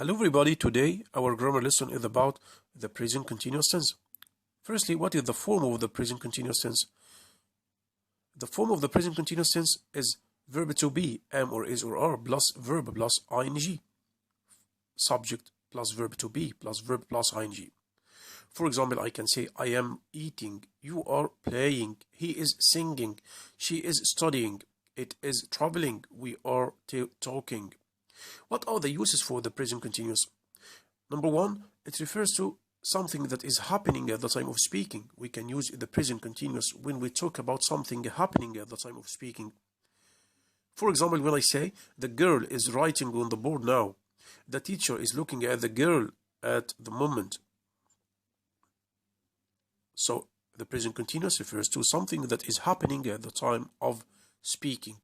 Hello everybody, today our grammar lesson is about the present continuous tense. Firstly, what is the form of the present continuous tense? The form of the present continuous tense is verb to be, am or is or are, plus verb plus ing. Subject plus verb to be plus verb plus ing. For example, I can say, I am eating, you are playing, he is singing, she is studying, it is traveling, we are talking. What are the uses for the present continuous? Number one, it refers to something that is happening at the time of speaking. We can use the present continuous when we talk about something happening at the time of speaking. For example, when I say, the girl is writing on the board now, the teacher is looking at the girl at the moment. So, the present continuous refers to something that is happening at the time of speaking.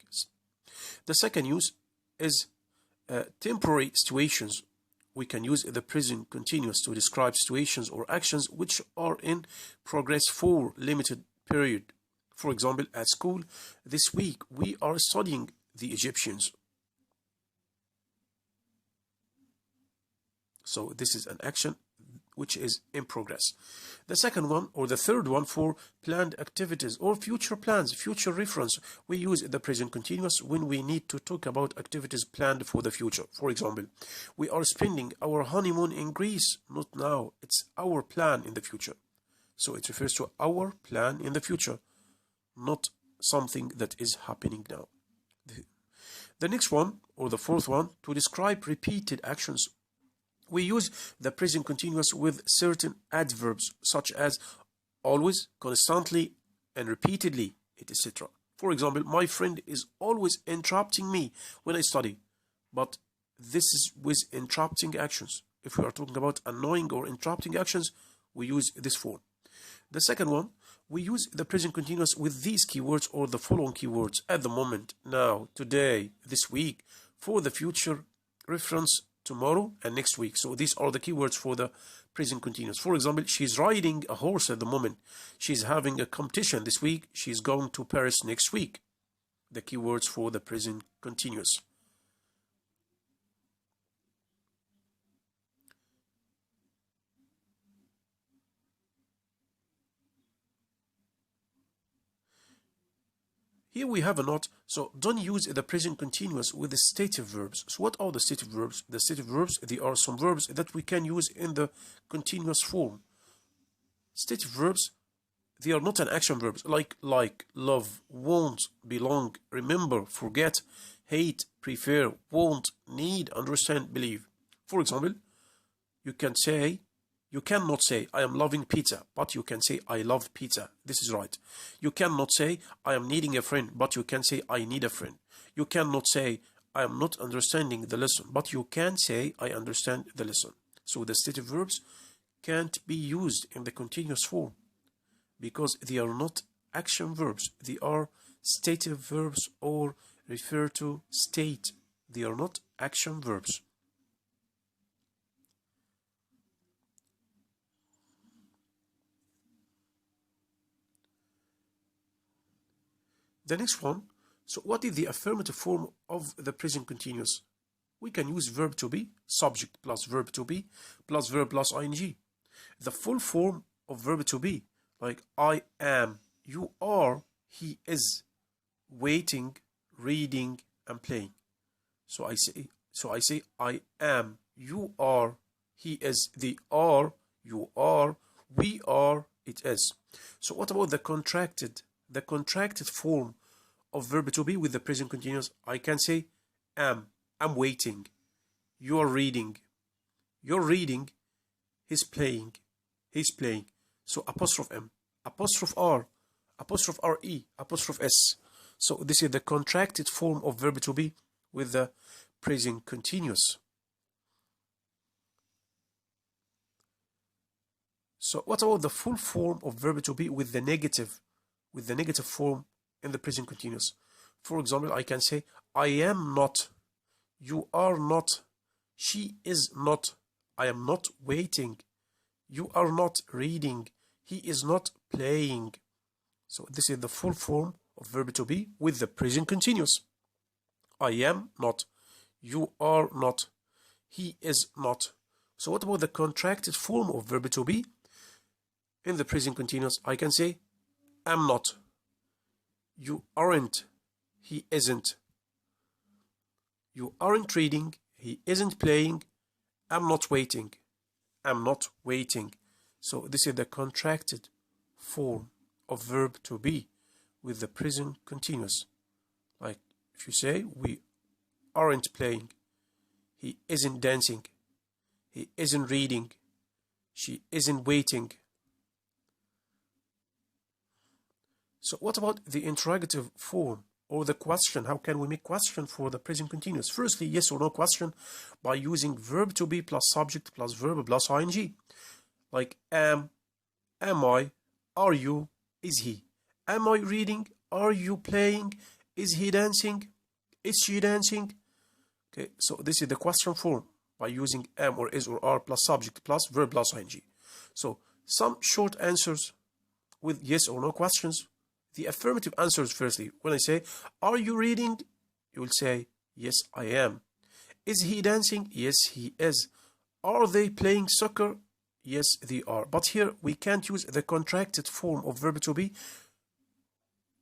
The second use is temporary situations. We can use the present continuous to describe situations or actions which are in progress for limited period. For example, at school, this week we are studying the Egyptians. So this is an action which is in progress. The second one, or the third one, for planned activities or future plans, future reference, we use the present continuous when we need to talk about activities planned for the future. For example, we are spending our honeymoon in Greece, not now, it's our plan in the future. So it refers to our plan in the future, not something that is happening now. The next one, or the fourth one, to describe repeated actions. We use the present continuous with certain adverbs such as always, constantly, and repeatedly, etc. For example, my friend is always interrupting me when I study, but this is with interrupting actions. If we are talking about annoying or interrupting actions, we use this form. The second one, we use the present continuous with these keywords or the following keywords: at the moment, now, today, this week, for the future, reference, tomorrow, and next week. So these are the keywords for the present continuous. For example, she's riding a horse at the moment. She's having a competition this week. She's going to Paris next week. The keywords for the present continuous. Here we have a note, so don't use the present continuous with the stative verbs. So what are the stative verbs? The stative verbs, they are some verbs that we can use in the continuous form. Stative verbs, they are not an action verbs, like, love, want, belong, remember, forget, hate, prefer, want, need, understand, believe. For example, you cannot say, I am loving pizza, but you can say, I love pizza. This is right. You cannot say, I am needing a friend, but you can say, I need a friend. You cannot say, I am not understanding the lesson, but you can say, I understand the lesson. So the stative verbs can't be used in the continuous form because they are not action verbs. They are stative verbs or refer to state. They are not action verbs. The next one, so what is the affirmative form of the present continuous? We can use verb to be, subject plus verb to be, plus verb plus ing. The full form of verb to be, like I am, you are, he is, waiting, reading, and playing. So I say I am, you are, he is, they are, you are, we are, it is. So what about the contracted form of verb to be with the present continuous? I can say am, I'm waiting, you're reading, he's playing. So apostrophe M, apostrophe R, apostrophe RE, apostrophe S. So this is the contracted form of verb to be with the present continuous. So what about the full form of verb to be with the negative form in the present continuous? For example, I can say, I am not, you are not, she is not, I am not waiting, you are not reading, he is not playing. So this is the full form of verb to be with the present continuous. I am not, you are not, he is not. So what about the contracted form of verb to be? In the present continuous, I can say, am not. You aren't. He isn't. You aren't reading. He isn't playing. I'm not waiting. I'm not waiting. So this is the contracted form of verb to be with the present continuous. Like if you say, we aren't playing. He isn't dancing. He isn't reading. She isn't waiting. So what about the interrogative form or the question? How can we make question for the present continuous? Firstly, yes or no question by using verb to be plus subject plus verb plus ing. Like am I, are you, is he. Am I reading? Are you playing? Is he dancing? Is she dancing? Okay, so this is the question form by using am or is or are plus subject plus verb plus ing. So some short answers with yes or no questions. The affirmative answers firstly. When I say, are you reading? You will say, yes, I am. Is he dancing? Yes, he is. Are they playing soccer? Yes, they are. But here we can't use the contracted form of verb to be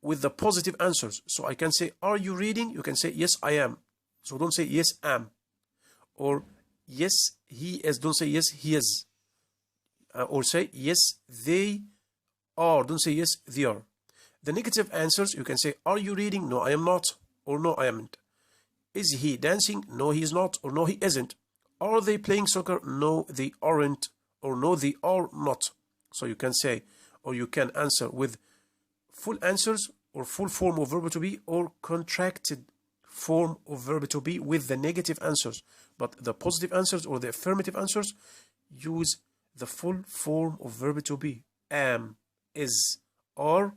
with the positive answers. So I can say, are you reading? You can say, yes, I am. So don't say, yes, am. Or, yes, he is. Don't say, yes, he is. Or say, yes, they are. Don't say, yes, they are. The negative answers, you can say, are you reading? No, I am not. Or no, I am not. Is he dancing? No, he is not. Or no, he isn't. Are they playing soccer? No, they aren't. Or no, they are not. So you can say, or you can answer with full answers or full form of verb to be or contracted form of verb to be with the negative answers. But the positive answers or the affirmative answers use the full form of verb to be. Am, is, are.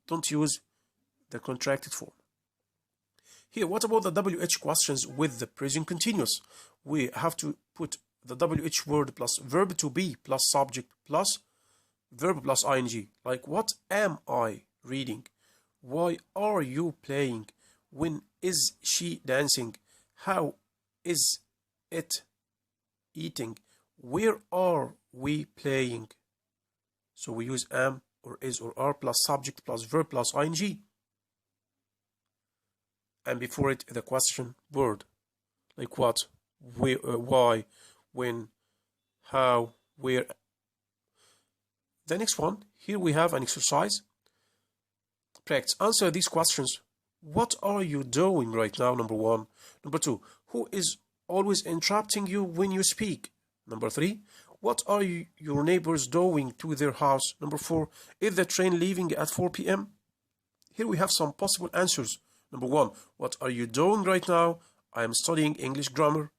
Don't use the contracted form. Here, what about the WH questions with the present continuous? We have to put the WH word plus verb to be plus subject plus verb plus ing. Like, what am I reading? Why are you playing? When is she dancing? How is it eating? Where are we playing? So we use am or is or are plus subject plus verb plus ing. And before it, the question word. Like what, where, why, when, how, where. The next one, here we have an exercise. Practice. Answer these questions. What are you doing right now? Number 1. Number 2. Who is always interrupting you when you speak? Number 3. What are your neighbors doing to their house? Number 4. Is the train leaving at 4 p.m.? Here we have some possible answers. Number 1. What are you doing right now? I am studying English grammar.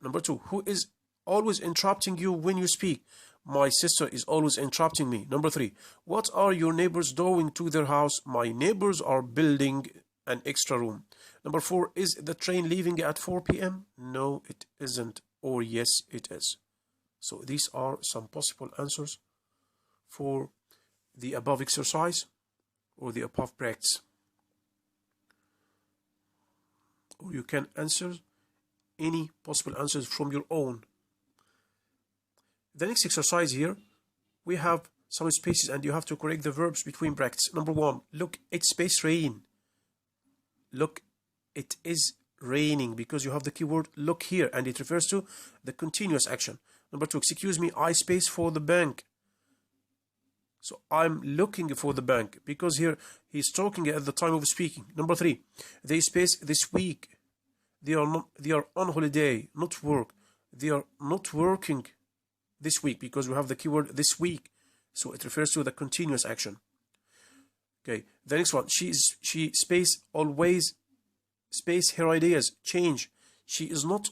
Number 2. Who is always interrupting you when you speak? My sister is always interrupting me. Number 3. What are your neighbors doing to their house? My neighbors are building an extra room. Number 4. Is the train leaving at 4 p.m.? No, it isn't. Or yes, it is. So these are some possible answers for the above exercise or the above practice. Or you can answer any possible answers from your own. The next exercise here, we have some spaces and you have to correct the verbs between brackets. Number 1, look, it's space rain. Look, it is raining, because you have the keyword look here and it refers to the continuous action. Number 2, excuse me, I space for the bank. So I'm looking for the bank, because here he's talking at the time of speaking. Number 3, they space this week. They are on holiday, not work. They are not working this week, because we have the keyword this week. So it refers to the continuous action. Okay, the next one, she space always space her ideas change. She is not